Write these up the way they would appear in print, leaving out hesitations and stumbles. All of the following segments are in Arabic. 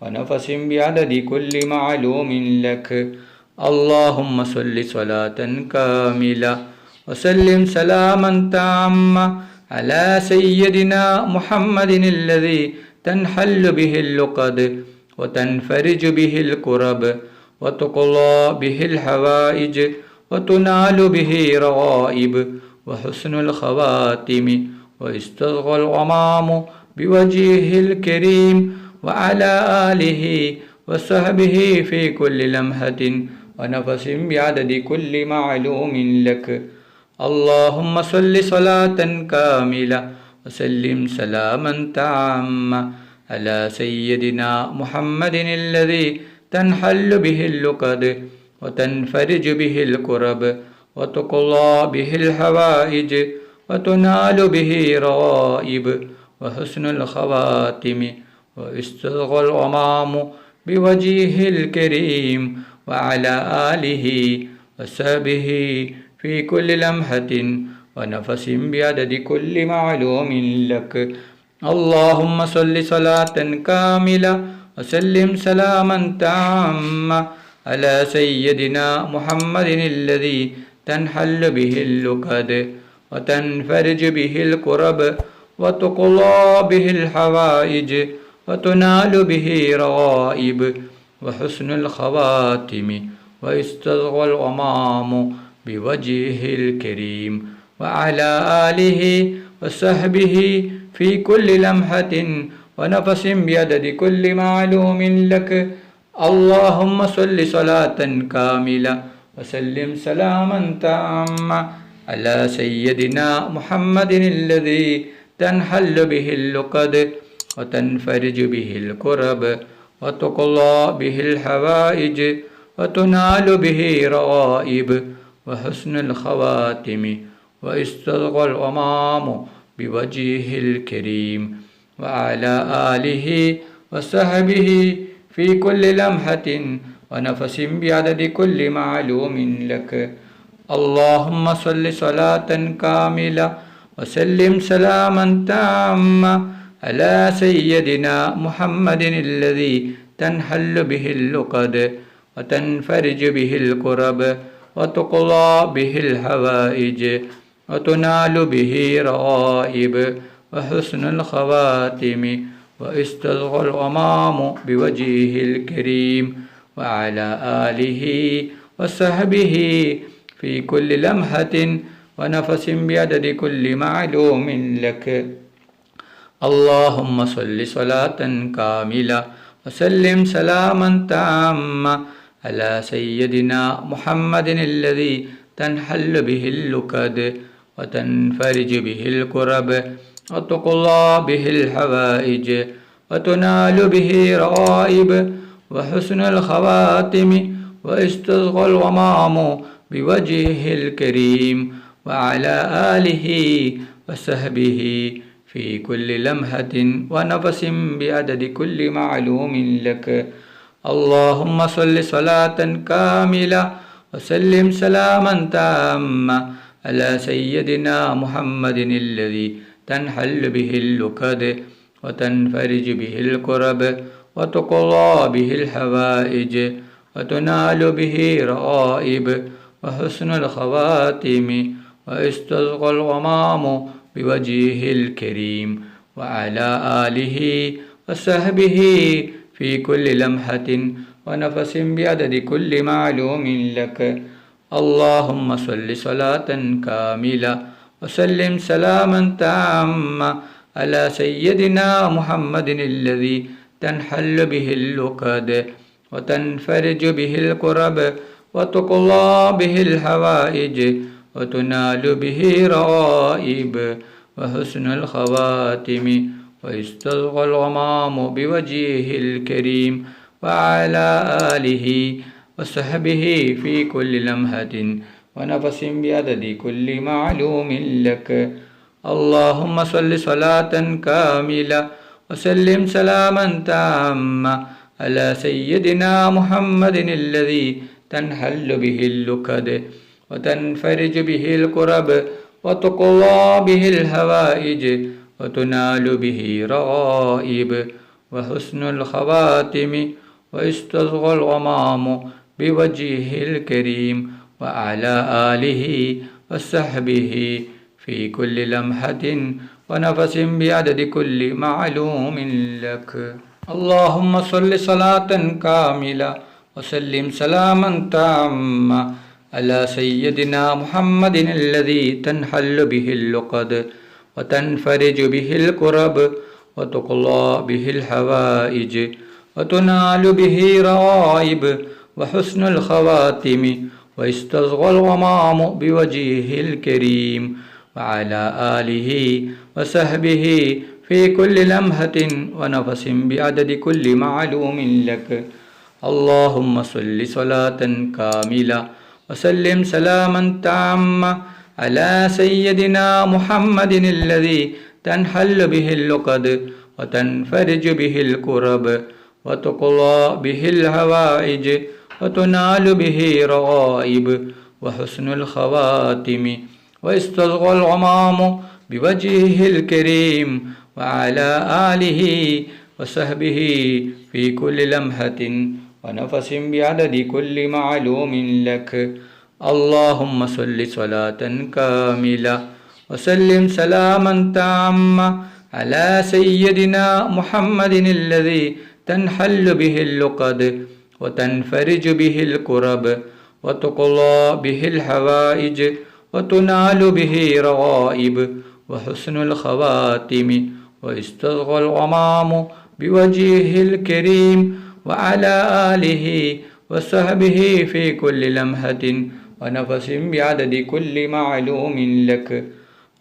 ونفس بعدد كل معلوم لك. اللهم صل صلاة كاملة وسلم سلاما تاما على سيدنا محمد الذي تنحل به اللقد وتنفرج به الكرب وتقضى به الحوائج وتنال به رغائب وحسن الخواتم ويستسقى الغمام بوجهه الكريم وعلى آله وصحبه في كل لمحة ونفس بعدد كل معلوم لك. اللهم صل صلاة كاملة وسلم سلاما تاما على سيدنا محمد الذي تنحل به اللقد وتنفرج به الكرب وتقضى به الحوائج وتنال به رغائب وحسن الخواتم ويستسقى الغمام بوجهه الكريم وعلى آله وصحبه في كل لمحة ونفس بعدد كل معلوم لك. اللهم صل صلاة كاملة وسلم سلاما تاما على سيدنا محمد الذي تنحل به اللقد وتنفرج به الكرب وتقضى به الحوائج وتنال به رغائب وحسن الخواتم ويستسقى الغمام بوجهه الكريم وعلى آله وصحبه في كل لمحة ونفس بعدد كل معلوم لك. اللهم صل صلاة كاملة وسلم سلاما تاما على سيدنا محمد الذي تنحل به اللقد وتنفرج به الكرب وتقضى به الحوائج وتنال به رغائب وحسن الخواتم ويستسقى الغمام بوجهه الكريم وعلى آله وصحبه في كل لمحة ونفس بعدد كل معلوم لك. اللهم صل صلاة كاملة وسلم سلاما تاما على سيدنا محمد الذي تنحل به اللقد وتنفرج به الكرب وتقضى به الحوائج وتنال به رغائب وحسن الخواتم ويستسقى الغمام بوجهه الكريم وعلى آله وصحبه في كل لمحة ونفس بعدد كل معلوم لك. اللهم صل صلاة كاملة وسلم سلاما تاما على سيدنا محمد الذي تنحل به اللقد وتنفرج به الكرب وتقضى به الحوائج وتنال به رغائب وحسن الخواتم ويستسقى الغمام بوجهه الكريم وعلى آله وصحبه في كل لمحة ونفس بعدد كل معلوم لك. اللهم صل صلاة كاملة وسلم سلاما تاما على سيدنا محمد الذي تنحل به اللقد وتنفرج به الكرب وتقضى به الحوائج وتنال به رغائب وحسن الخواتم ويستسقى الغمام بوجهه الكريم وعلى آله وصحبه في كل لمحة ونفس بعدد كل معلوم لك. اللهم صل صلاة كاملة وسلم سلاما تاما على سيدنا محمد الذي تنحل به اللقد وتنفرج به الكرب وتقضى به الحوائج وتنال به رغائب وحسن الخواتم ويستسقى الغمام بوجهه الكريم وعلى آله وصحبه في كل لمحة ونفس بعدد كل معلوم لك. اللهم صل صلاة كاملة وسلم سلاما تاما على سيدنا محمد الذي تنحل به اللقد وتنفرج به الكرب وتقضى به الحوائج وتنال به رغائب وحسن الخواتم واستسقى الغمام بوجهه الكريم وعلى آله وصحبه في كل لمحة ونفس بعدد كل معلوم لك. اللهم صل صلاة كاملة وسلم سلاما تاما على سيدنا محمد الذي تنحل به اللقد وتنفرج به الكرب وتقضى به الحوائج وتنال به رغائب وحسن الخواتم ويستسقى الغمام بوجهه الكريم وعلى آله وصحبه في كل لمحة ونفس بعدد كل معلوم لك. اللهم صل صلاة كاملة وسلم سلاما تاما على سيدنا محمد الذي تنحل به اللقد وتنفرج به الكرب وتقضى به الحوائج وتنال به رغائب وحسن الخواتم ويستسقى الغمام بوجهه الكريم وعلى آله وصحبه في كل لمحة ونفس بعدد كل معلوم لك. اللهم صل صلاة كاملة وسلم سلاما تاما على سيدنا محمد الذي تنحل به اللقد وتنفرج به الكرب وتقضى به الحوائج وتنال به رغائب وحسن الخواتم ويستسقى الغمام بوجهه الكريم وعلى آله وصحبه في كل لمحة ونفس بعدد كل معلوم لك.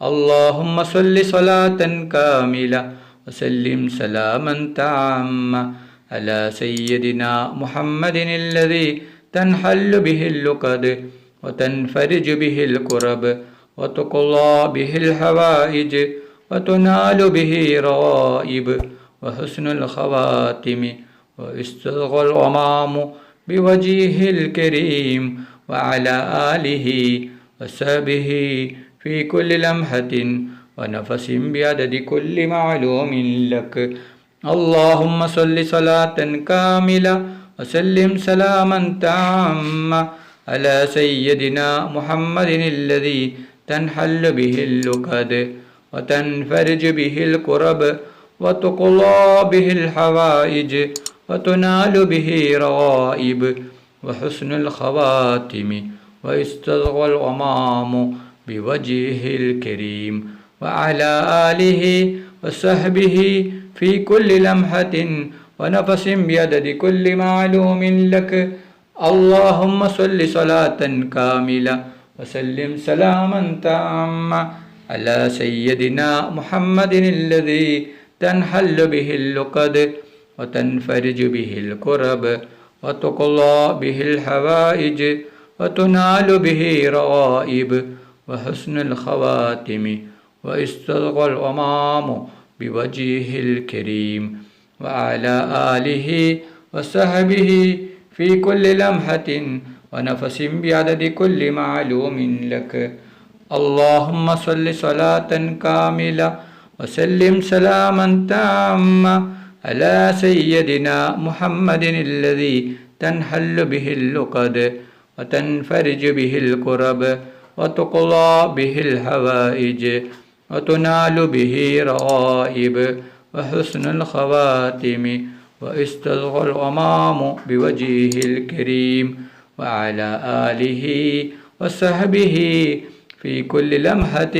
اللهم صل صلاة كاملة وسلم سلاما تاما على سيدنا محمد الذي تنحل به اللقد وتنفرج به الكرب وتقضى به الحوائج وتنال به رغائب وحسن الخواتم ويستسقى الغمام بوجهه الكريم وعلى آله وصحبه في كل لمحة ونفس بعدد كل معلوم لك. اللهم صل صلاة كاملة وسلم سلاما تاما على سيدنا محمد الذي تنحل به اللقد وتنفرج به الكرب وتقضى به الحوائج وتنال به رغائب وحسن الخواتم ويستسقى الغمام بوجهه الكريم وعلى آله وصحبه في كل لمحة ونفس بعدد كل معلوم لك. اللهم صل صلاة كاملة وسلم سلاما تاما على سيدنا محمد الذي تنحل به اللقد وتنفرج به الكرب وتقضى به الحوائج وتنال به رغائب وحسن الخواتم ويستسقى الغمام بوجهه الكريم وعلى آله وصحبه في كل لمحة ونفس بعدد كل معلوم لك. اللهم صل صلاة كاملة وسلم سلاما تاما على سيدنا محمد الذي تنحل به اللقد وتنفرج به الكرب وتقضى به الحوائج وتنال به رغائب وحسن الخواتم ويستسقى الغمام بوجهه الكريم وعلى آله وصحبه في كل لمحة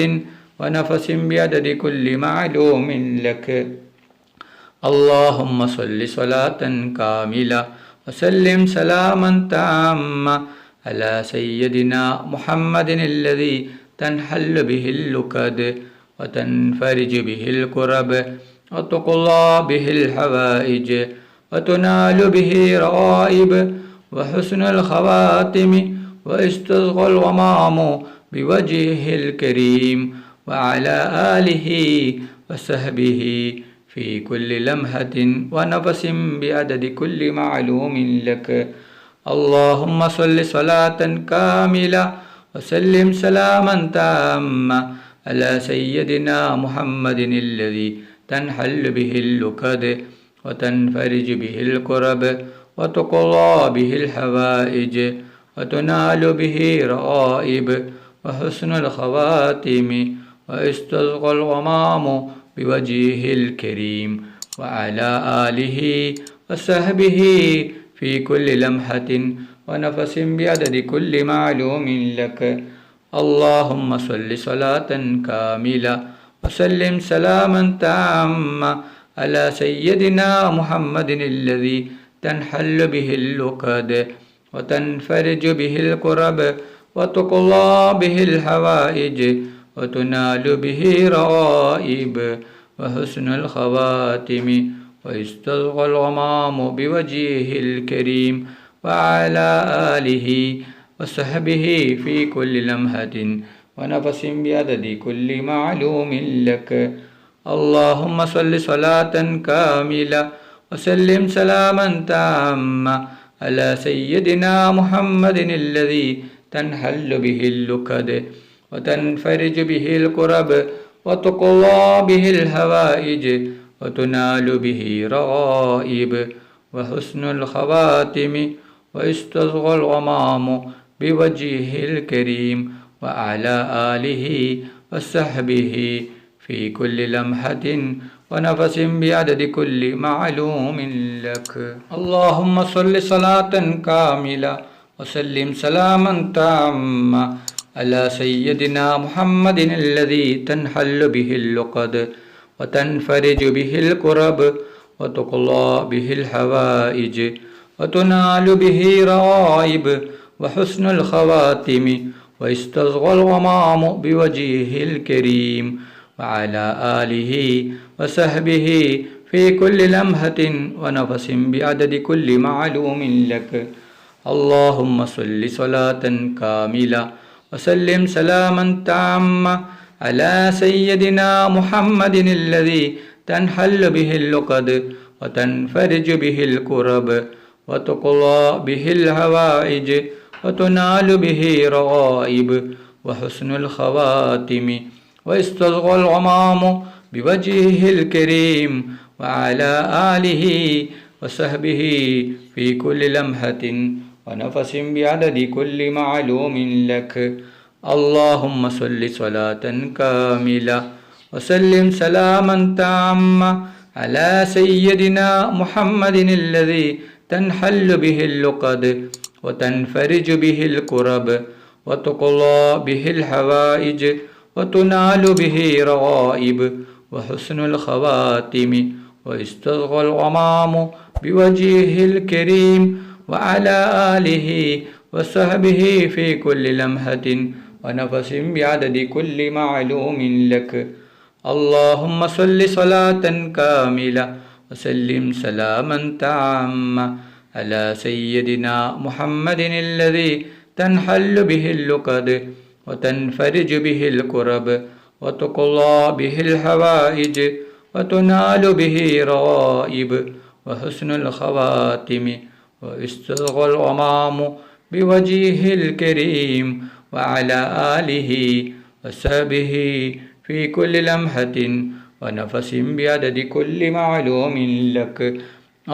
ونفس بعدد كل معلوم لك. اللهم صل صلاة كاملة وسلم سلاما تاما على سيدنا محمد الذي تنحل به اللقد وتنفرج به الكرب وتقضى به الحوائج وتنال به رغائب وحسن الخواتم ويستسقى الغمام بوجهه الكريم وعلى آله وصحبه في كل لمحة ونفس بعدد كل معلوم لك. اللهم صل صلاة كاملة وسلم سلاما تاما على سيدنا محمد الذي تنحل به اللقد وتنفرج به الكرب وتقضى به الحوائج وتنال به رغائب وحسن الخواتم ويستسقى الغمام بوجهه الكريم وعلى آله وصحبه في كل لمحة ونفس بعدد كل معلوم لك. اللهم صل صلاة كاملة وسلم سلاما تاما على سيدنا محمد الذي تنحل به اللقد وتنفرج به الكرب وتقضى به الحوائج وتنال به رغائب وحسن الخواتم ويستسقى الغمام بوجهه الكريم وعلى آله وصحبه في كل لمحة ونفس بعدد كل معلوم لك. اللهم صل صلاة كاملة وسلم سلاما تاما على سيدنا محمد الذي تنحل به اللقد وتنفرج به الكرب وتقضى به الحوائج وتنال به رغائب وحسن الخواتم ويستسقى الغمام بوجهه الكريم وعلى آله وصحبه في كل لمحة ونفس بعدد كل معلوم لك. اللهم صل صلاة كاملة وسلم سلاما تاما على سيدنا محمد الذي تنحل به اللقد وتنفرج به الكرب وتقضى به الحوائج وتنال به رغائب وحسن الخواتم ويستسقى الغمام بوجهه الكريم وعلى آله وصحبه في كل لمحة ونفس بعدد كل معلوم لك. اللهم صل صلاة كاملة وسلم سلاما تاما على سيدنا محمد الذي تنحل به اللقد وتنفرج به الكرب وتقضى به الحوائج وتنال به رغائب وحسن الخواتم ويستسقى الغمام بوجهه الكريم وعلى آله وصحبه في كل لمحة ونفس بعدد كل معلوم لك. اللهم صل صلاة كاملة وسلم سلاما تاما على سيدنا محمد الذي تنحل به اللقد وتنفرج به الكرب وتقضى به الحوائج وتنال به رغائب وحسن الخواتم ويستسقى الغمام بوجهه الكريم وعلى آله وصحبه في كل لمحة ونفس بعدد كل معلوم لك. اللهم صل صلاة كاملة وسلم سلاما تاما على سيدنا محمد الذي تنحل به اللقد وتنفرج به الكرب وتقضى به الحوائج وتنال به رغائب وحسن الخواتم ويستسقى الغمام بوجهه الكريم وعلى آله وصحبه في كل لمحة ونفس بعدد كل معلوم لك.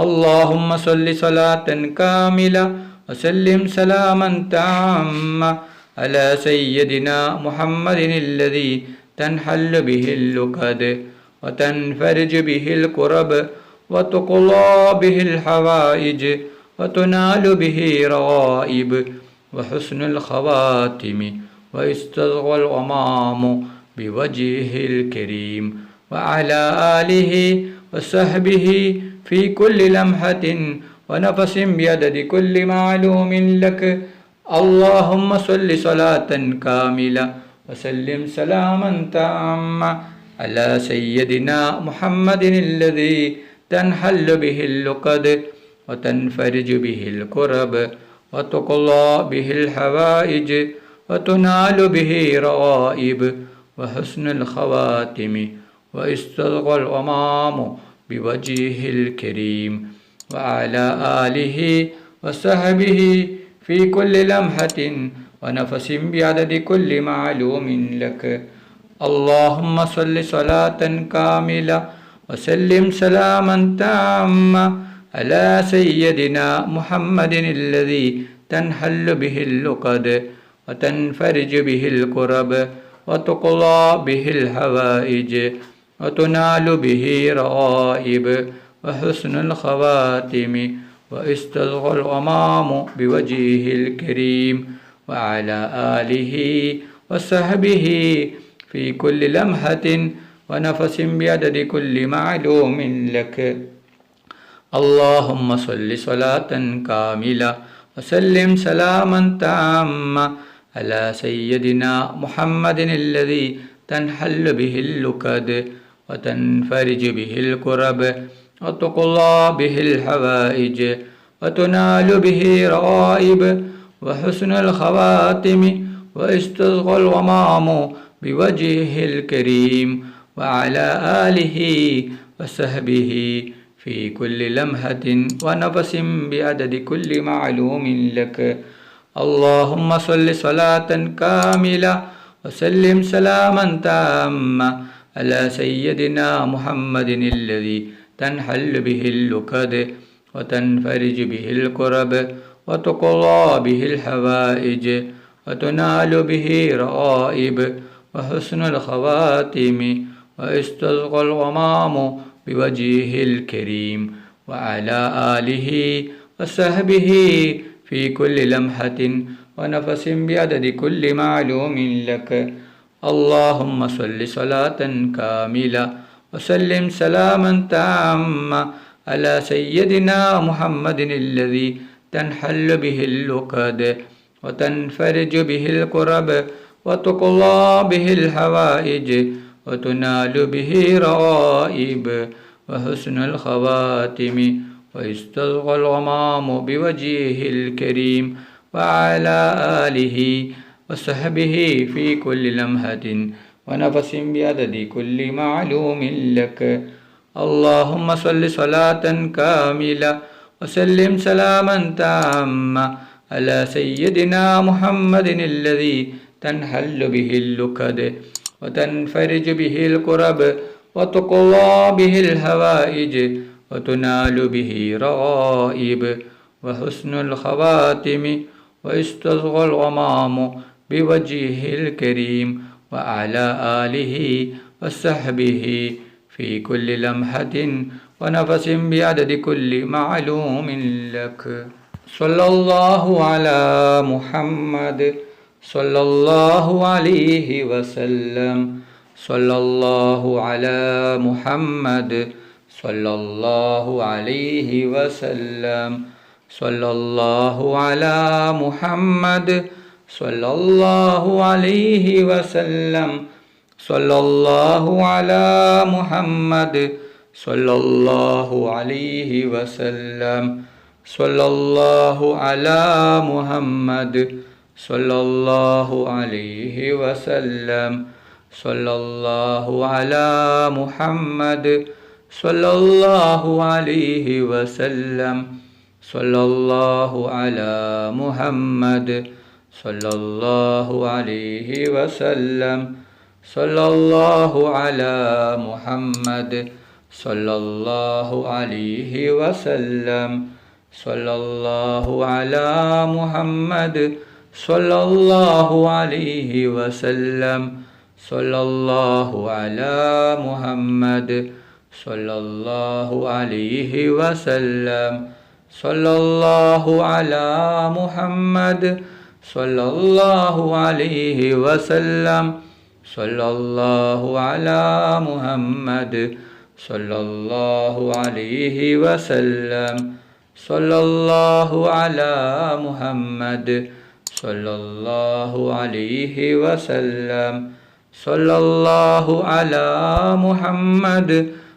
اللهم صل صلاة كاملة وسلم سلاما تاما على سيدنا محمد الذي تنحل به اللقد وتنفرج به الكرب وتقضى به الحوائج وتنال به رغائب وحسن الخواتم ويستسقى الغمام بوجهه الكريم وعلى آله وصحبه في كل لمحة ونفس بعدد كل معلوم لك. اللهم صل صلاة كاملة وسلم سلاما تاما على سيدنا محمد الذي تنحل به اللقد وتنفرج به الكرب وتقضى به الحوائج وتنال به رغائب وحسن الخواتم ويستسقى الغمام بوجهه الكريم وعلى آله وصحبه في كل لمحة ونفس بعدد كل معلوم لك. اللهم صل صلاة كاملة وسلم سلاما تاما على سيدنا محمد الذي تنحل به اللقد وتنفرج به الكرب وتقضى به الحوائج وتنال به رغائب وحسن الخواتم واستسقى الغمام بوجهه الكريم وعلى آله وصحبه في كل لمحة ونفس بعدد كل معلوم لك. اللهم صل صلاة كاملة وسلم سلاما تاما على سيدنا محمد الذي تنحل به اللكد وتنفرج به الكرب وتقضى به الحوائج وتنال به رغائب وحسن الخواتم واستسقى الغمام بوجهه الكريم وعلى آله وصحبه في كل لمحة ونفس بعدد كل معلوم لك. اللهم صل صلاة كاملة وسلم سلاما تاما على سيدنا محمد الذي تنحل به اللكد وتنفرج به الكرب وتقضى به الحوائج وتنال به رغائب وحسن الخواتم واستسقى الغمام بوجهه الكريم وعلى آله وصحبه في كل لمحة ونفس بعدد كل معلوم لك. اللهم صل صلاة كاملة وسلم سلاما تاما على سيدنا محمد الذي تنحل به اللكد وتنفرج به الكرب وتقضى به الحوائج وتنال به رغائب وحسن الخواتم واستسقى الغمام بوجهه الكريم وعلى آله وصحبه في كل لمحة ونفس بعدد كل معلوم لك. اللهم صل صلاة كاملة وسلم سلاما تاما على سيدنا محمد الذي تنحل به اللكد وتنفرج به الكرب وتقضى به الحوائج وتنال به رغائب وحسن الخواتم واستسقى الغمام بوجهه الكريم وعلى آله وصحبه في كل لمحة ونفس بعدد كل معلوم لك. صلى الله على محمد صلى الله عليه وسلم. صلى الله على محمد صلى الله عليه وسلم. صلى الله على محمد صلى الله عليه وسلم. صلى الله على محمد صلى الله عليه وسلم. صلى الله على محمد صلى الله عليه وسلم. صلى الله على محمد صلى الله عليه وسلم. صلى الله على محمد صلى الله عليه وسلم. صلى الله على محمد صلى الله عليه وسلم. صلى الله على محمد صلى الله عليه وسلم. صلى الله على محمد صلى الله عليه وسلم. صلى الله على محمد صلى الله عليه وسلم. صلى الله على محمد صلى الله عليه وسلم. صلى الله على محمد صلى الله عليه وسلم. صلى الله على محمد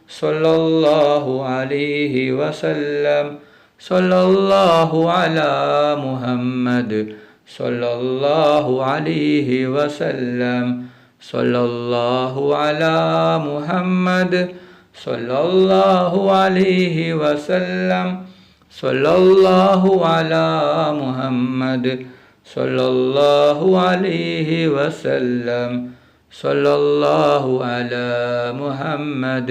صلى الله عليه وسلم. صلى الله على محمد صلى الله عليه وسلم. صلى الله على محمد صلى الله عليه وسلم. صلى الله على محمد صلى الله عليه وسلم. صلى الله على محمد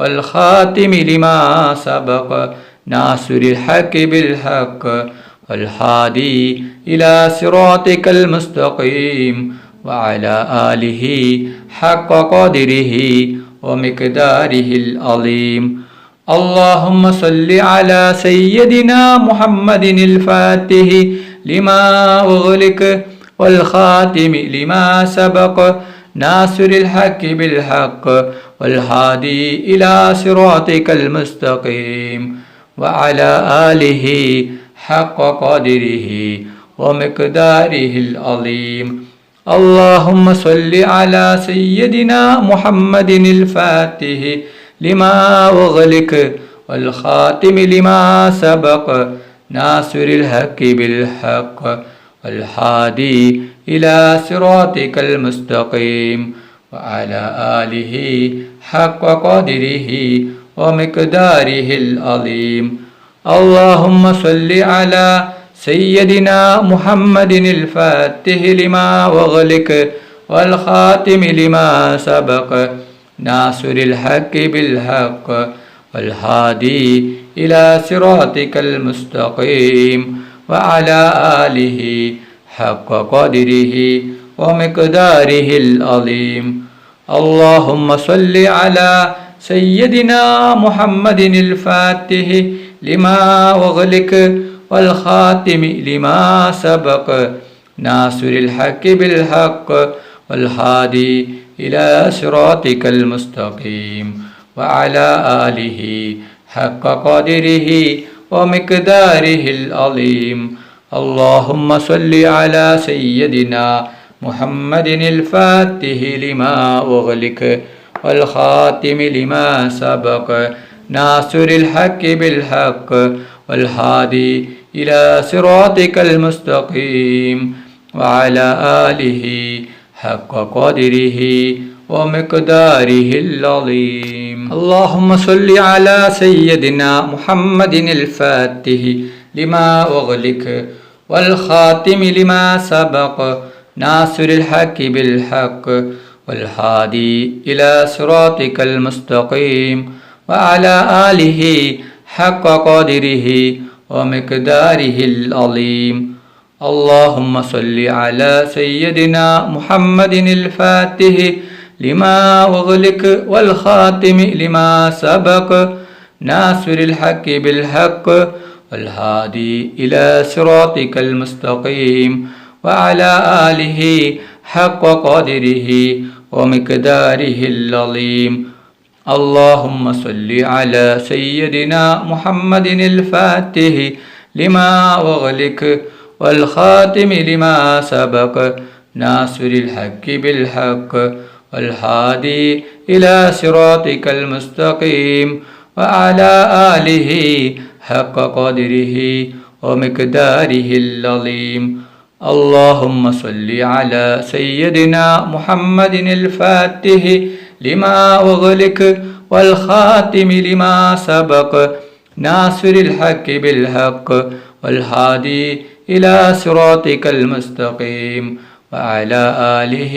والخاتم لما سبق ناصر الحق بالحق والهادي إلى صراطك المستقيم وعلى آله حق قدره ومقداره العظيم. اللهم صل على سيدنا محمد الفاتح لما أغلق والخاتم لما سبق ناصر الحق بالحق والهادي إلى صراطك المستقيم وعلى آله حق قدره ومقداره العظيم. اللهم صل على سيدنا محمد الفاتح لما أغلق والخاتم لما سبق ناصر الحق بالحق والهادي إلى صراطك المستقيم وعلى آله حق قدره ومقداره العظيم. اللهم صل على سيدنا محمد الفاتح لما أغلق والخاتم لما سبق ناصر الحق بالحق والهادي إلى صراطك المستقيم وعلى آله حق قدره ومقداره العظيم. اللهم صل على سيدنا محمد الفاتح لما أغلق والخاتم لما سبق ناصر الحق بالحق والهادي إلى صراطك المستقيم وعلى آله حق قدره ومقداره العظيم. اللهم صل على سيدنا محمد الفاتح لما أغلق والخاتم لما سبق ناصر الحق بالحق والهادي إلى صراطك المستقيم وعلى آله حق قدره ومقداره العظيم. اللهم صل على سيدنا محمد الفاتح لما أغلق والخاتم لما سبق ناصر الحق بالحق والهادي إلى صراطك المستقيم وعلى آله حق قدره ومقداره العظيم. اللهم صل على سيدنا محمد الفاتح لما أغلق والخاتم لما سبق ناصر الحق بالحق والهادي إلى صراطك المستقيم وعلى آله حق قدره ومقداره العظيم. اللهم صل على سيدنا محمد الفاتح لما أغلق والخاتم لما سبق ناصر الحق بالحق والهادي إلى صراطك المستقيم وعلى آله حق قدره ومقداره العظيم. اللهم صل على سيدنا محمد الفاتح لما أغلق والخاتم لما سبق ناصر الحق بالحق والهادي إلى صراطك المستقيم وعلى آله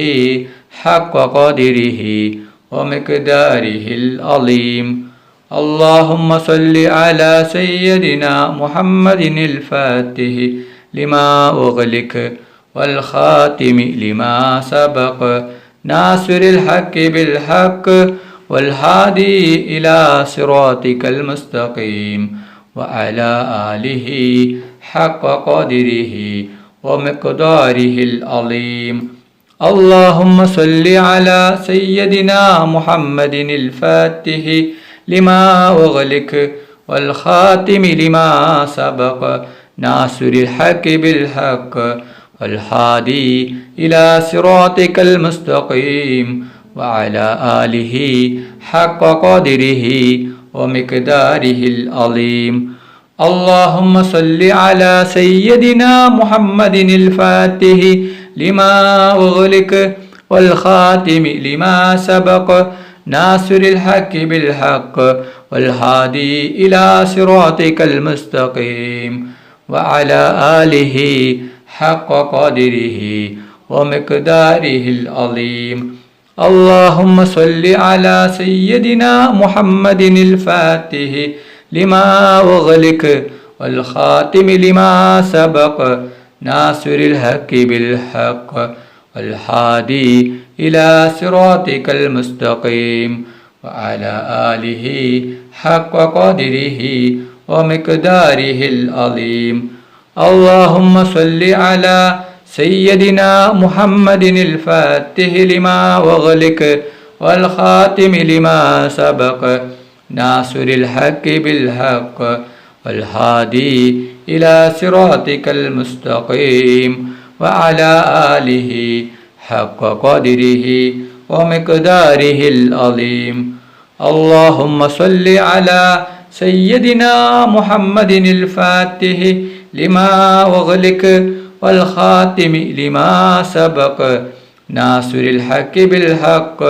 حق قدره ومقداره العظيم. اللهم صل على سيدنا محمد الفاتح لما أغلق والخاتم لما سبق ناصر الحق بالحق والهادي إلى صراطك المستقيم وعلى آله حق قدره ومقداره العظيم. اللهم صل على سيدنا محمد الفاتح لما أغلق والخاتم لما سبق ناصر الحق بالحق والهادي إلى صراطك المستقيم وعلى آله حق قدره ومقداره العظيم. اللهم صل على سيدنا محمد الفاتح لما أغلق والخاتم لما سبق ناصر الحق بالحق والهادي إلى صراطك المستقيم وعلى آله حق قدره ومقداره العظيم. اللهم صل على سيدنا محمد الفاتح لما أغلق والخاتم لما سبق ناصر الحق بالحق والهادي إلى صراطك المستقيم وعلى آله حق قدره ومقداره العظيم. اللهم صل على سيدنا محمد الفاتح لما أغلق والخاتم لما سبق ناصر الحق بالحق والهادي إلى صراطك المستقيم وعلى آله حق قدره ومقداره العظيم. اللهم صل على سيدنا محمد الفاتح لما أغلق والخاتم لما سبق ناصر الحق بالحق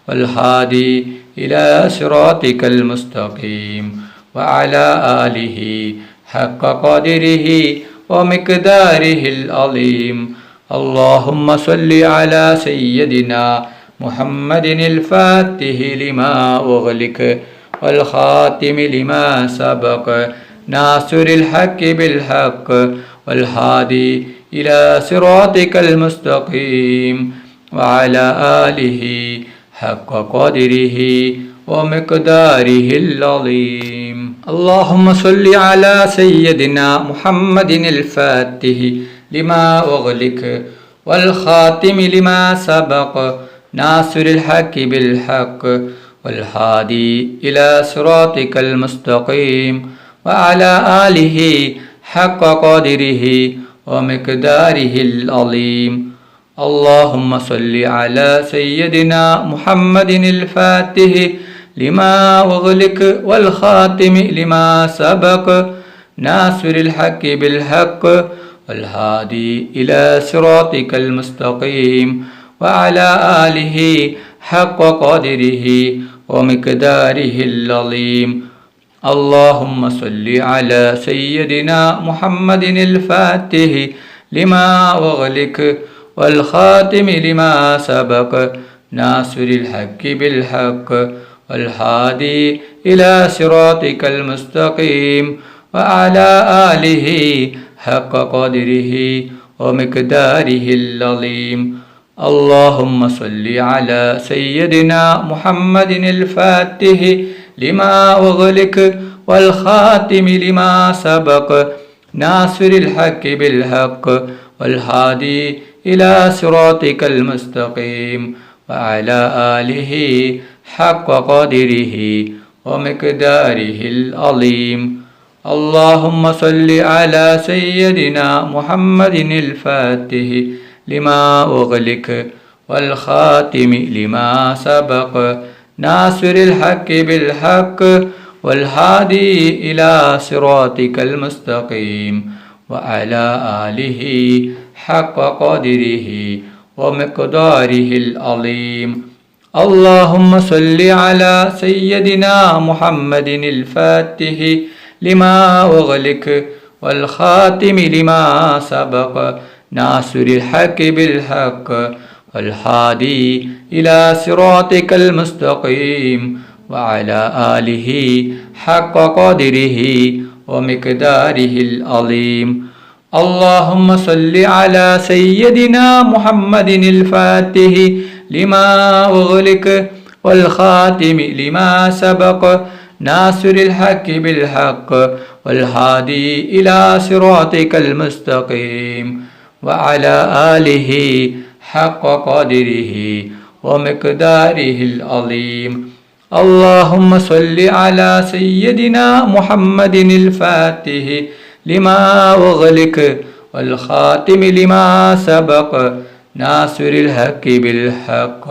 والهادي إلى صراطك المستقيم وعلى آله حق قدره ومقداره العظيم. اللهم صل على سيدنا محمد الفاتح لما أغلق والخاتم لما سبق ناصر الحق بالحق والهادي إلى صراطك المستقيم وعلى آله حق قدره ومقداره العظيم. اللهم صل على سيدنا محمد الفاتح لما أغلق والخاتم لما سبق ناصر الحق بالحق والهادي إلى صراطك المستقيم وعلى آله حق قدره ومقداره العظيم. اللهم صل على سيدنا محمد الفاتح لما أغلق والخاتم لما سبق ناصر الحق بالحق والهادي إلى صراطك المستقيم وعلى آله حق قدره ومقداره العظيم. اللهم صل على سيدنا محمد الفاتح لما أغلق والخاتم لما سبق ناصر الحق بالحق والهادي إلى صراطك المستقيم وعلى آله حق قدره ومقداره العظيم. اللهم صل على سيدنا محمد الفاتح لما أغلق والخاتم لما سبق ناصر الحق بالحق والهادي إلى صراطك المستقيم وعلى آله حق قدره ومقداره العظيم. اللهم صل على سيدنا محمد الفاتح لما أغلق والخاتم لما سبق ناصر الحق بالحق والهادي إلى صراطك المستقيم وعلى آله حق قدره ومقداره العظيم. اللهم صل على سيدنا محمد الفاتح لما أغلق والخاتم لما سبق ناصر الحق بالحق والهادي إلى صراطك المستقيم وعلى آله حق قدره ومقداره العظيم. اللهم صل على سيدنا محمد الفاتح لما أغلق والخاتم لما سبق ناصر الحق بالحق والهادي إلى صراطك المستقيم وعلى آله حق قدره ومقداره العظيم. اللهم صل على سيدنا محمد الفاتح لما أغلق والخاتم لما سبق ناصر الحق بالحق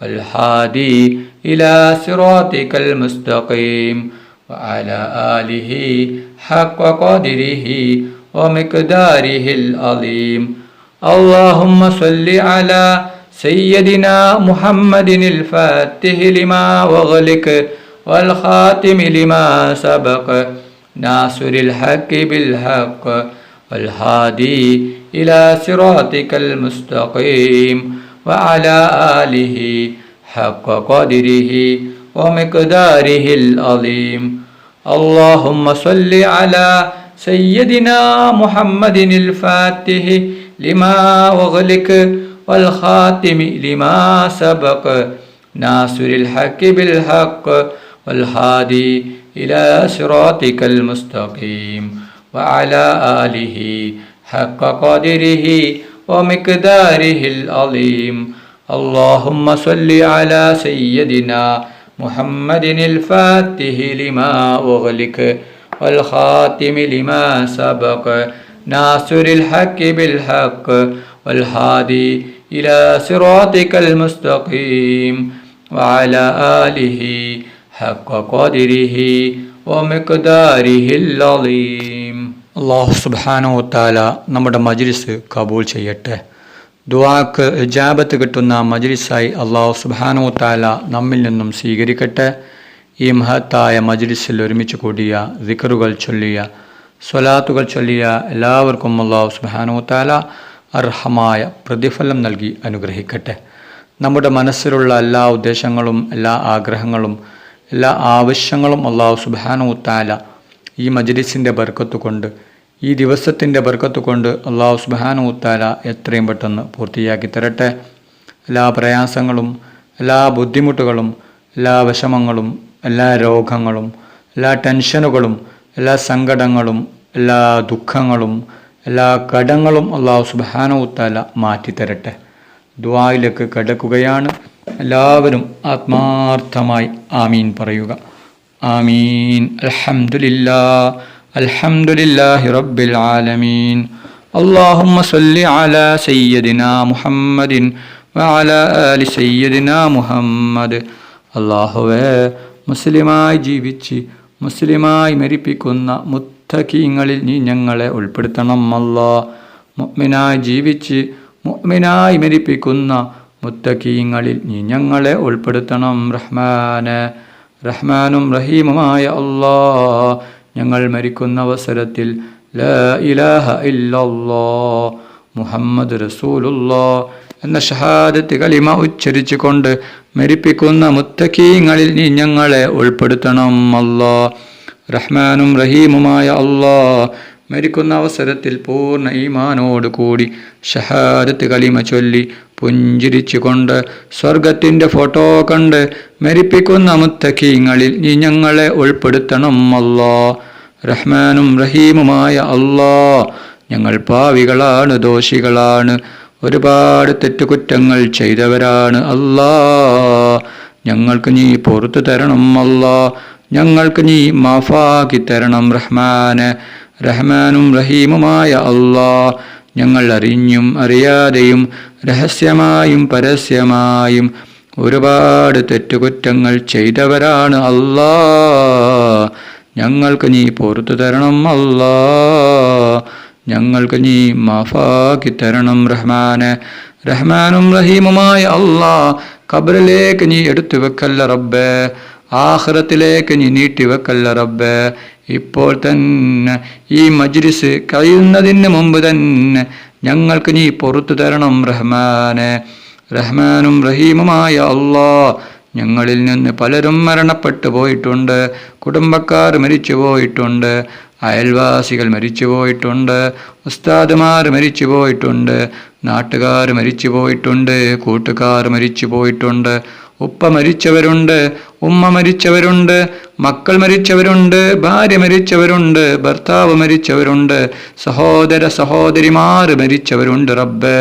والهادي إلى صراطك المستقيم وعلى آله حق قدره ومقداره العظيم. اللهم صل على سيدنا محمد الفاتح لما أغلق والخاتم لما سبق ناصر الحق بالحق والهادي إلى صراطك المستقيم وعلى آله حق قدره ومقداره العظيم. اللهم صل على سيدنا محمد الفاتح لما أغلق والخاتم لما سبق ناصر الحق بالحق والهادي إلى صراطك المستقيم وعلى آله حق قدره ومقداره العظيم. اللهم صل على سيدنا محمد الفاتح لما أغلق والخاتم لما سبق ناصر الحق بالحق والهادي إلى صراطك المستقيم وعلى آله حق قدره ومقداره العظيم. അല്ലാഹു സുബ്ഹാനഹു വതആല നമ്മുടെ മജ്ലിസ് കബൂൽ ചെയ്യട്ടെ. ദുആക്ക് ഇജാബത്ത് കിട്ടുന്ന മജ്ലിസായി അല്ലാഹു സുബ്ഹാനഹു വതആല നമ്മിൽ നിന്നും സ്വീകരിക്കട്ടെ. ഈ മഹത്തായ മജ്ലിസിൽ ഒരുമിച്ച് കൂടിയ ദിക്റുകൾ ചൊല്ലിയ സ്വലാത്തുകൾ ചൊല്ലിയ എല്ലാവർക്കും അല്ലാഹു സുബ്ഹാനഹു വതആല അർഹമായ പ്രതിഫലം നൽകി അനുഗ്രഹിക്കട്ടെ. നമ്മുടെ മനസ്സിലുള്ള എല്ലാ ഉദ്ദേശങ്ങളും എല്ലാ ആഗ്രഹങ്ങളും എല്ലാ ആവശ്യങ്ങളും അല്ലാഹു സുബ്ഹാനഹു വതആല ഈ മജ്ലിസിൻ്റെ ബർക്കത്ത് കൊണ്ട് ഈ ദിവസത്തിൻ്റെ ബർക്കത്ത് കൊണ്ട് അല്ലാഹു സുബ്ഹാനഹു വതആല എത്രയും പെട്ടെന്ന് പൂർത്തിയാക്കി തരട്ടെ. എല്ലാ പ്രയാസങ്ങളും എല്ലാ ബുദ്ധിമുട്ടുകളും എല്ലാ വിഷമങ്ങളും എല്ലാ രോഗങ്ങളും എല്ലാ ടെൻഷനുകളും എല്ലാ സങ്കടങ്ങളും എല്ലാ ദുഃഖങ്ങളും എല്ലാ കടങ്ങളും അല്ലാഹു സുബ്ഹാനഹു വതആല മാറ്റിത്തരട്ടെ. ദുആയിലേക്ക് കടക്കുകയാണ്. എല്ലാവരും ആത്മാർത്ഥമായി ആമീൻ പറയുക. ആമീൻ. അൽഹംദുലില്ലാഹി റബ്ബിൽ ആലമീൻ. അല്ലാഹുമ്മ സ്വല്ലി അലാ സയ്യിദിനാ മുഹമ്മദിൻ വഅലാ ആലി സയ്യിദിനാ മുഹമ്മദ്. അല്ലാഹുവേ, മുസ്ലിമായി ജീവിച്ച് മുസ്ലിമായി മരിപ്പിക്കുന്ന മുത്തഖീങ്ങളിൽ നീ ഞങ്ങളെ ഉൾപ്പെടുത്തണം. അല്ലാഹ്, മുഅ്മിനായി ജീവിച്ച് മുഅ്മിനായി മരിപ്പിക്കുന്ന മുത്തഖീങ്ങളിൽ നീ ഞങ്ങളെ ഉൾപ്പെടുത്തണം. റഹ്മാനും റഹീമുമായ അല്ലാഹ്, ഞങ്ങൾ മരിക്കുന്ന അവസരത്തിൽ ലാ ഇലാഹ ഇല്ലല്ലാഹ് മുഹമ്മദ് റസൂലുള്ളാഹ് എന്ന ഷഹാദത്ത് കലിമ ഉച്ചരിച്ചു കൊണ്ട് മരിപ്പിക്കുന്ന മുത്തഖീങ്ങളിൽ നീ ഞങ്ങളെ ഉൾപ്പെടുത്തണം. അല്ലാഹ്, റഹ്മാനും റഹീമുമായ അല്ലാഹ്, മരിക്കുന്ന അവസരത്തിൽ പൂർണ്ണ ഈമാനോട് കൂടി ഷഹാദത്ത് കലിമ ചൊല്ലി പുഞ്ചിരിച്ചു കൊണ്ട് സ്വർഗത്തിൻ്റെ ഫോട്ടോ കണ്ട് മരിപ്പിക്കുന്ന മുത്തഖീങ്ങളിൽ നീ ഞങ്ങളെ ഉൾപ്പെടുത്തണം. അല്ലാഹ്, റഹ്മാനും റഹീമുമായ അല്ലാഹ്, ഞങ്ങൾ പാവികളാണ്, ദോഷികളാണ്, ഒരുപാട് തെറ്റുകുറ്റങ്ങൾ ചെയ്തവരാണ്. അല്ലാഹ്, ഞങ്ങൾക്ക് നീ പുറത്തു തരണം. അല്ലാഹ്, ഞങ്ങൾക്ക് നീ മാഫാക്കി തരണം. റഹ്മാനും റഹീമുമായ അല്ലാഹ്, ഞങ്ങൾ അറിഞ്ഞും അറിയാതെയും രഹസ്യമായും പരസ്യമായും ഒരുപാട് തെറ്റുകുറ്റങ്ങൾ ചെയ്തവരാണ്. അല്ലാഹ്, ഞങ്ങൾക്ക് നീ പുറത്തു തരണം. അല്ലാഹ്, ഞങ്ങൾക്ക് നീ മാഫാക്കി തരണം. റഹ്മാനും റഹീമുമായ അല്ലാഹ്, ഖബറിലേക്ക് നീ എടുത്തു വെക്കല്ല റബ്ബേ, ആഖിറത്തിലേക്ക് നീ നീട്ടിവെക്കല്ല റബ്ബേ. ഇപ്പോൾ തന്നെ ഈ മജ്ലിസ് കഴിയുന്നതിന് മുമ്പ് തന്നെ ഞങ്ങൾക്ക് നീ പുറത്തു തരണം. റഹ്മാനും റഹീമുമായ അല്ലാഹ്, ഞങ്ങളിൽ നിന്ന് പലരും മരണപ്പെട്ടു പോയിട്ടുണ്ട്. കുടുംബക്കാർ മരിച്ചു പോയിട്ടുണ്ട്, അയൽവാസികൾ മരിച്ചു പോയിട്ടുണ്ട്, ഉസ്താദുമാർ മരിച്ചു പോയിട്ടുണ്ട്, നാട്ടുകാർ മരിച്ചു പോയിട്ടുണ്ട്, കൂട്ടുകാർ മരിച്ചു പോയിട്ടുണ്ട്, ഉപ്പ മരിച്ചവരുണ്ട്, ഉമ്മ മരിച്ചവരുണ്ട്, മക്കൾ മരിച്ചവരുണ്ട്, ഭാര്യ മരിച്ചവരുണ്ട്, ഭർത്താവ് മരിച്ചവരുണ്ട്, സഹോദര സഹോദരിമാർ മരിച്ചവരുണ്ട്. റബ്ബേ,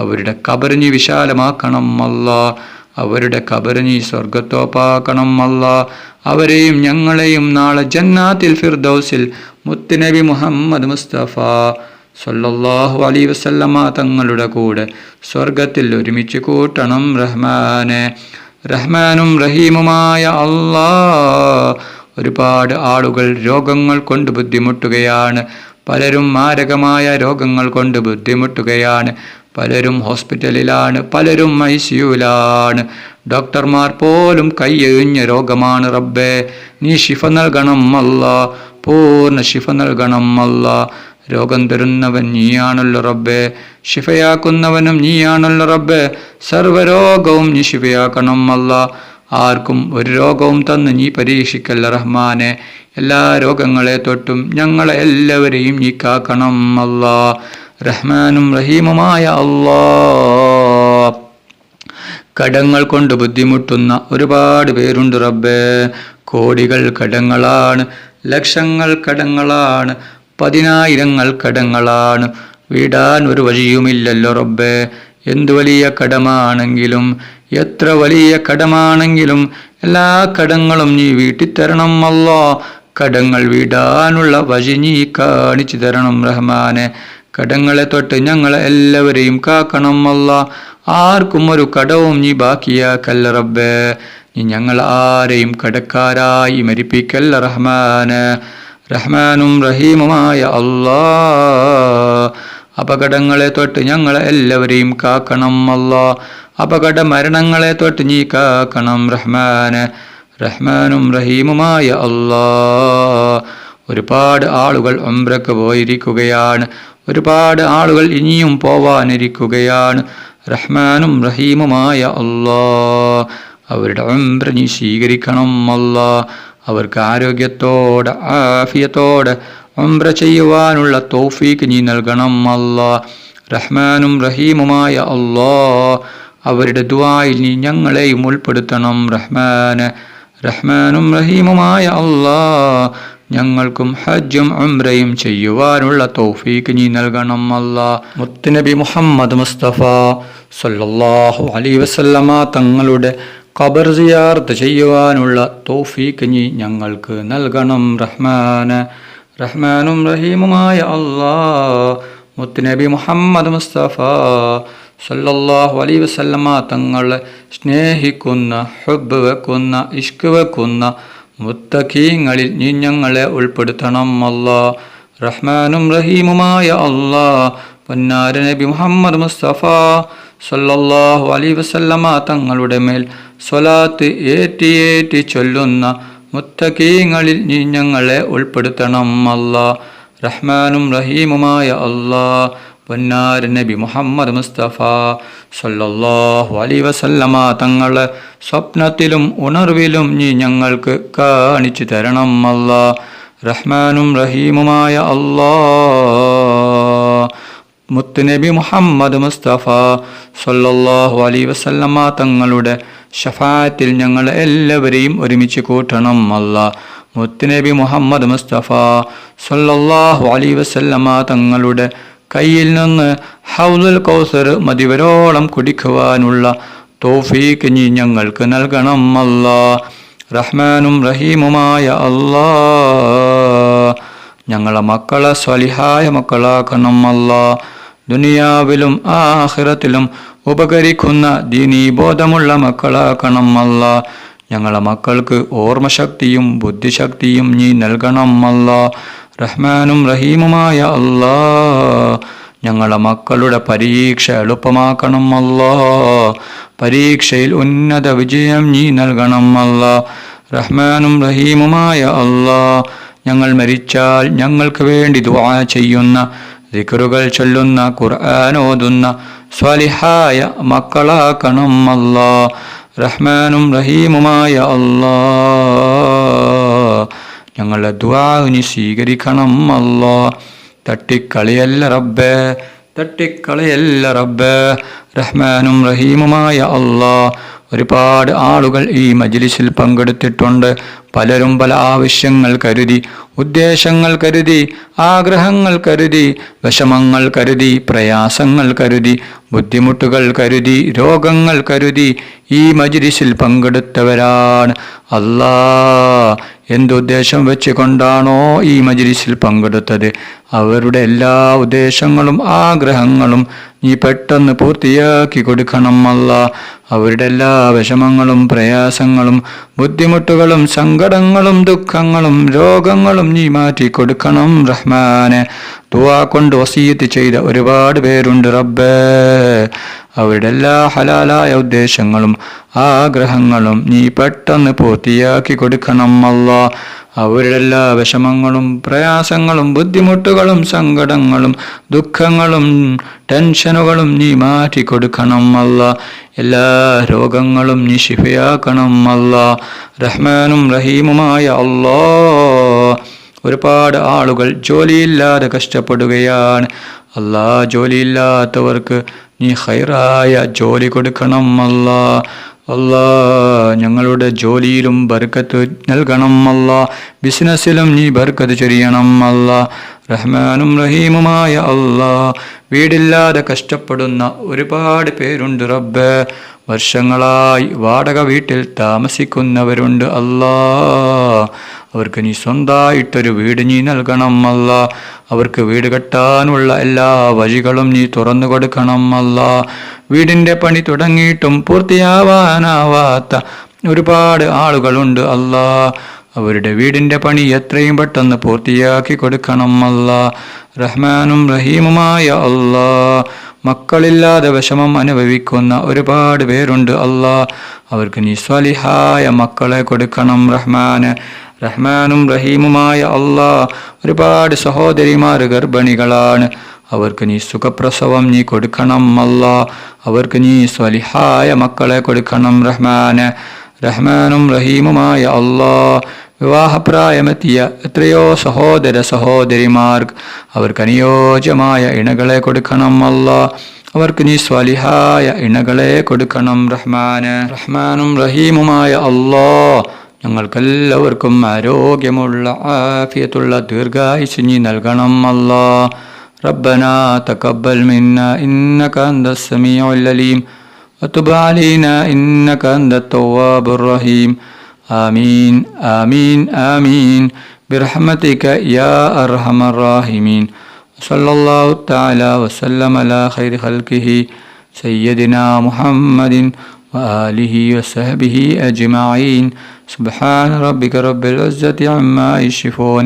അവരുടെ ഖബർ നീ വിശാലമാക്കണം. അല്ലാഹ്, അവരുടെ ഖബർ നീ സ്വർഗത്തോപ്പാക്കണം. അല്ലാഹ്, അവരെയും ഞങ്ങളെയും നാളെ ജന്നാത്തിൽ ഫിർദൗസിൽ മുത്തുനബി മുഹമ്മദ് മുസ്തഫ സല്ലല്ലാഹു അലൈഹി വസല്ലമ തങ്ങളുടെ കൂടെ സ്വർഗത്തിൽ ഒരുമിച്ച് കൂട്ടണം. റഹ്മാനും റഹീമുമായ അല്ലാഹ്, ഒരുപാട് ആളുകൾ രോഗങ്ങൾ കൊണ്ട് ബുദ്ധിമുട്ടുകയാണ്. പലരും മാരകമായ രോഗങ്ങൾ കൊണ്ട് ബുദ്ധിമുട്ടുകയാണ്. പലരും ഹോസ്പിറ്റലിലാണ്, പലരും ICUലാണ്. ഡോക്ടർമാർ പോലും കയ്യൊഴിഞ്ഞ രോഗമാണ്. റബ്ബേ, നീ ശിഫ നൽകണം അല്ലാഹ്, പൂർണ്ണ ശിഫ നൽകണം അല്ലാഹ്. രോഗം തരുന്നവൻ നീയാണല്ലോ റബ്ബേ, ശിഫയാക്കുന്നവനും നീയാണല്ലോ റബ്ബേ. സർവ്വരോഗവും നീ ശിഫയാക്കണം അല്ലാ. ആർക്കും ഒരു രോഗവും തന്ന് നീ പരീക്ഷിക്കല്ല റഹ്മാനെ. എല്ലാ രോഗങ്ങളെ തൊട്ടും ഞങ്ങളെ എല്ലാവരെയും നീ കാക്കണം അല്ലാ. റഹ്മാനും റഹീമുമായ അല്ലാ, കടങ്ങൾ കൊണ്ട് ബുദ്ധിമുട്ടുന്ന ഒരുപാട് പേരുണ്ട് റബ്ബേ. കോടികൾ കടങ്ങളാണ്, ലക്ഷങ്ങൾ കടങ്ങളാണ്, 10,000 കടങ്ങളാണ്. വീടാൻ ഒരു വഴിയുമില്ലല്ലോ റബ്ബേ. എന്തു വലിയ കടമാണെങ്കിലും, എത്ര വലിയ കടമാണെങ്കിലും എല്ലാ കടങ്ങളും നീ വീട്ടിത്തരണം അല്ലാ. കടങ്ങൾ വീടാനുള്ള വഴി നീ കാണിച്ചു തരണം റഹ്മാനെ. കടങ്ങളെ തൊട്ട് ഞങ്ങളെ എല്ലാവരെയും കാക്കണം അല്ലാ. ആർക്കും ഒരു കടവും നീ ബാക്കിയാക്കല്ല റബ്ബേ. നീ ഞങ്ങൾ ആരെയും കടക്കാരായി മരിപ്പിക്കല്ല റഹ്മാനെ. റഹ്മാനും റഹീമുമായ അല്ലാ, അപകടങ്ങളെ തൊട്ട് ഞങ്ങളെ എല്ലാവരെയും കാക്കണം അല്ലാ. അപകട മരണങ്ങളെ തൊട്ട് നീ കാക്കണം റഹ്മാനെ. റഹ്മാനും റഹീമുമായ അല്ലാ, ഒരുപാട് ആളുകൾ ഉംറക്ക് പോയിരിക്കുകയാണ്, ഒരുപാട് ആളുകൾ ഇനിയും പോവാനിരിക്കുകയാണ്. റഹ്മാനും റഹീമുമായ അല്ലാ, അവരുടെ ഉംറ നീ സ്വീകരിക്കണം അല്ലാ. അവർക്ക് ആരോഗ്യത്തോടെ ആഫിയത്തോടെ ഉംറ ചെയ്യുവാനുള്ള തൗഫീക്ക് നീ നൽകണം അല്ലാ. റഹ്മാനും റഹീമുമായ അല്ലാ, അവരുടെ ദുആയിൽ നീ ഞങ്ങളെയും ഉൾപ്പെടുത്തണം റഹ്മാനെ. റഹ്മാനും റഹീമുമായ അല്ലാ, ഞങ്ങൾക്കും ഹജ്ജും ഉംറയും ചെയ്യുവാനുള്ള തൗഫീക്ക് നീ നൽകണം അല്ലാ. മുത്തുനബി മുഹമ്മദ് മുസ്തഫ സല്ലല്ലാഹു അലൈഹി വസല്ലമ തങ്ങളുടെ ഖബർ സിയാറത്ത് ചെയ്യുവാനുള്ള തൗഫീക്ക് നീ ഞങ്ങൾക്ക് നൽകണം റഹ്മാനെ. റഹ്മാനും റഹീമുമായ അല്ലാ, മുത്തുനബി മുഹമ്മദ് മുസ്തഫ സല്ലല്ലാഹു അലൈഹി വസല്ലമ തങ്ങളെ സ്നേഹിക്കുന്ന, ഹുബ്ബ് വെക്കുന്ന, ഇഷ്ക് വെക്കുന്ന മുത്തഖീങ്ങളിൽ നീ ഞങ്ങളെ ഉൾപ്പെടുത്തണം അല്ലാ. റഹ്മാനും റഹീമുമായ അല്ലാ, പൊന്നാര നബി മുഹമ്മദ് മുസ്തഫ സല്ലല്ലാഹു അലൈഹി വസല്ലമ തങ്ങളുടെ മേൽ സ്വലാത്ത് ഏറ്റി ചൊല്ലുന്ന മുത്തഖീങ്ങളിൽ നീ ഞങ്ങളെ ഉൾപ്പെടുത്തണം അല്ലാ. റഹ്മാനും റഹീമുമായ അല്ലാ, പൊന്നാര നബി മുഹമ്മദ് മുസ്തഫ സല്ലല്ലാഹു അലൈഹി വസല്ലമ തങ്ങളെ സ്വപ്നത്തിലും ഉണർവിലും നീ ഞങ്ങൾക്ക് കാണിച്ചു തരണം അല്ലാ. റഹ്മാനും റഹീമുമായ അല്ലാ, മുത്തുനബി മുഹമ്മദ് മുസ്തഫ സല്ലല്ലാഹു അലൈഹി വസല്ലമ തങ്ങളുടെ ശഫാഅത്തിൽ ഞങ്ങൾ എല്ലാവരെയും ഒരുമിച്ച് കൂട്ടണം അല്ലാ. മുത്തുനബി മുഹമ്മദ് മുസ്തഫ സല്ലല്ലാഹു അലൈഹി വസല്ലമ തങ്ങളുടെ കയ്യിൽ നിന്ന് ഹൗദുൽ കൗസർ മതിവരോളം കുടിക്കുവാനുള്ള തൗഫീക്ക് നീ ഞങ്ങൾക്ക് നൽകണം അല്ലാ. റഹ്മാനും റഹീമുമായ അല്ലാ, ഞങ്ങളെ മക്കളെ സ്വലിഹായ മക്കളാക്കണം അല്ലാ. ദുനിയാവിലും ആഖിറത്തിലും ഉപകരിക്കുന്ന ദീനീ ബോധമുള്ള മക്കളാക്കണം അല്ലാ. ഞങ്ങളെ മക്കൾക്ക് ഓർമ്മശക്തിയും ബുദ്ധിശക്തിയും നീ നൽകണം അല്ലാ. റഹ്മാനും റഹീമുമായ അല്ലാ, ഞങ്ങളെ മക്കളുടെ പരീക്ഷ എളുപ്പമാക്കണം അല്ലാ. പരീക്ഷയിൽ ഉന്നത വിജയം നീ നൽകണം അല്ലാ. റഹ്മാനും റഹീമുമായ അല്ലാ, ഞങ്ങൾ മരിച്ചാൽ ഞങ്ങൾക്ക് വേണ്ടി ദുആ ചെയ്യുന്ന, ദിക്റുകൾ ചൊല്ലുന്ന, ഖുർആൻ ഓതുന്ന സ്വാലിഹായ മക്കളാക്കണം അല്ലാ. റഹ്മാനും റഹീമുമായ അല്ലാ, ഞങ്ങളുടെ ദുആ നീ സ്വീകരിക്കണം അല്ലാ. തട്ടിക്കളിയല്ല റബ്ബേ, തട്ടിക്കളിയല്ല റബ്ബേ. റഹ്മാനും റഹീമുമായ അല്ലാ, ഒരുപാട് ആളുകൾ ഈ മജ്ലിസിൽ പങ്കെടുത്തിട്ടുണ്ട്. പലരും പല ആവശ്യങ്ങൾ കരുതി, ഉദ്ദേശങ്ങൾ കരുതി, ആഗ്രഹങ്ങൾ കരുതി, വിഷമങ്ങൾ കരുതി, പ്രയാസങ്ങൾ കരുതി, ബുദ്ധിമുട്ടുകൾ കരുതി, രോഗങ്ങൾ കരുതി ഈ മജ്ലിസിൽ പങ്കെടുത്തവരാണ്. അല്ലാ, എന്തുദ്ദേശം വെച്ചുകൊണ്ടാണോ ഈ മജ്ലിസിൽ പങ്കെടുത്തത്, അവരുടെ എല്ലാ ഉദ്ദേശങ്ങളും ആഗ്രഹങ്ങളും നീ പെട്ടെന്ന് പൂർത്തിയാക്കി കൊടുക്കണം അല്ലാ. അവരുടെ എല്ലാ വിഷമങ്ങളും പ്രയാസങ്ങളും ബുദ്ധിമുട്ടുകളും സങ്കടങ്ങളും ദുഃഖങ്ങളും രോഗങ്ങളും നീ മാറ്റി കൊടുക്കണം റഹ്മാനെ. ദുആ കൊണ്ട് വസിയത്ത് ചെയ്ത ഒരുപാട് പേരുണ്ട് റബ്ബേ. അവരുടെ എല്ലാ ഹലാലായ ഉദ്ദേശങ്ങളും ആഗ്രഹങ്ങളും നീ പെട്ടെന്ന് പൂർത്തിയാക്കി കൊടുക്കണം അല്ലാ. അവരുടെ എല്ലാ വിഷമങ്ങളും പ്രയാസങ്ങളും ബുദ്ധിമുട്ടുകളും സങ്കടങ്ങളും ദുഃഖങ്ങളും ടെൻഷനുകളും നീ മാറ്റിക്കൊടുക്കണം അല്ലാ. എല്ലാ രോഗങ്ങളും നീ ശിഫയാക്കണം അല്ലാ. റഹ്മാനും റഹീമുമായ അല്ലാ, ഒരുപാട് ആളുകൾ ജോലിയില്ലാതെ കഷ്ടപ്പെടുകയാണ് അല്ലാ. ജോലിയില്ലാത്തവർക്ക് നീ ഖൈറായ ജോലി കൊടുക്കണം അല്ലാ. അല്ലാ, ഞങ്ങളുടെ ജോലിയിലും ബർക്കത്ത് നൽകണം അല്ലാ. ബിസിനസ്സിലും നീ ബർക്കത്ത് ചൊരിയണം അല്ലാ. റഹ്മാനും റഹീമുമായ അല്ലാ, വീടില്ലാതെ കഷ്ടപ്പെടുന്ന ഒരുപാട് പേരുണ്ട് റബ്ബേ. വർഷങ്ങളായി വാടക വീട്ടിൽ താമസിക്കുന്നവരുണ്ട് അല്ലാ. അവർക്ക് നീ സ്വന്തമായിട്ടൊരു വീട് നീ നൽകണം അല്ലാ. അവർക്ക് വീട് കെട്ടാനുള്ള എല്ലാ വഴികളും നീ തുറന്നു കൊടുക്കണം അല്ലാ. വീടിൻ്റെ പണി തുടങ്ങിയിട്ടും പൂർത്തിയാവാനാവാത്ത ഒരുപാട് ആളുകളുണ്ട് അല്ലാ. അവരുടെ വീടിൻ്റെ പണി എത്രയും പെട്ടെന്ന് പൂർത്തിയാക്കി കൊടുക്കണം അല്ലാ. റഹ്മാനും റഹീമുമായ അല്ലാ, മക്കളില്ലാതെ വിഷമം അനുഭവിക്കുന്ന ഒരുപാട് പേരുണ്ട് അല്ലാ. അവർക്ക് നീ സ്വാലിഹായ മക്കളെ കൊടുക്കണം റഹ്മാന്. റഹ്മാനും റഹീമുമായ അല്ലാ, ഒരുപാട് സഹോദരിമാർ ഗർഭിണികളാണ്. അവർക്ക് നീ സുഖപ്രസവം നീ കൊടുക്കണം അല്ലാ. അവർക്ക് നീ സ്വാലിഹായ മക്കളെ കൊടുക്കണം റഹ്മാന്. റഹ്മാനും റഹീമുമായ അല്ലാ, വിവാഹപ്രായമെത്തിയ എത്രയോ സഹോദര സഹോദരിമാർക്ക് അവർക്ക് അനുയോജ്യമായ ഇണകളെ കൊടുക്കണം അല്ലാ. അവർക്ക് നീ സ്വാലിഹായ ഇണകളെ കൊടുക്കണം റഹ്മാന്. റഹ്മാനും റഹീമുമായ അല്ലാ, ഞങ്ങൾക്കെല്ലാവർക്കും ആരോഗ്യമുള്ള ആഫിയത്തുള്ള ദീർഘായുസ്സ് നീ നൽകണം അല്ലാ. ربنا تقبل منا إنك أنت السميع العليم وتب علينا إنك أنت التواب الرحيم آمين آمين آمين برحمتك يا أرحم الراحمين. صلى الله تعالى وسلم على خير خلقه سيدنا محمد وآله وصحبه أجمعين. سبحان ربك رب العزة عما يصفون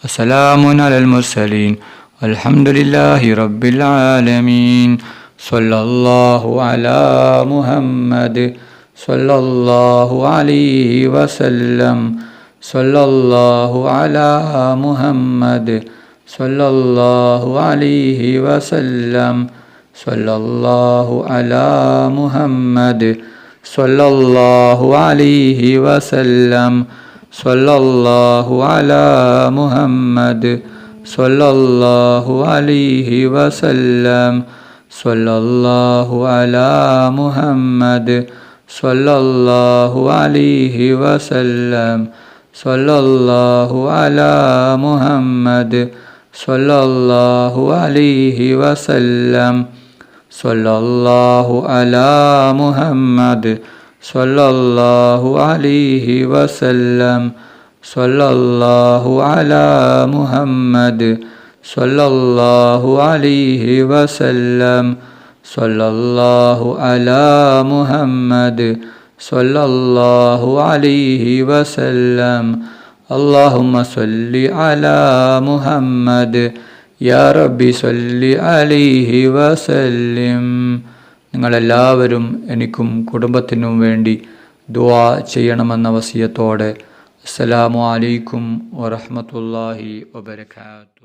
وسلام على المرسلين والحمد لله رب العالمين. صلى الله على محمد صلى الله عليه وسلم. صلى الله على محمد صلى الله عليه وسلم. صلى الله على محمد صلى الله عليه وسلم. صلى الله على محمد صلى الله عليه وسلم. صلى الله على محمد صلى الله عليه وسلم. صلى الله على محمد صلى الله عليه وسلم. صلى الله على محمد صلى الله عليه وسلم. صلى الله على محمد صلى الله عليه وسلم. صلى الله على محمد صلى الله عليه وسلم. اللهم صل على محمد يا ربي صل عليه وسلم. നിങ്ങളെല്ലാവരും എനിക്കും കുടുംബത്തിനും വേണ്ടി ദുആ ചെയ്യണമെന്ന വസിയത്തോടെ അസ്സലാമു അലൈക്കും വറഹ്മത്തുള്ളാഹി വബറകാതുഹു.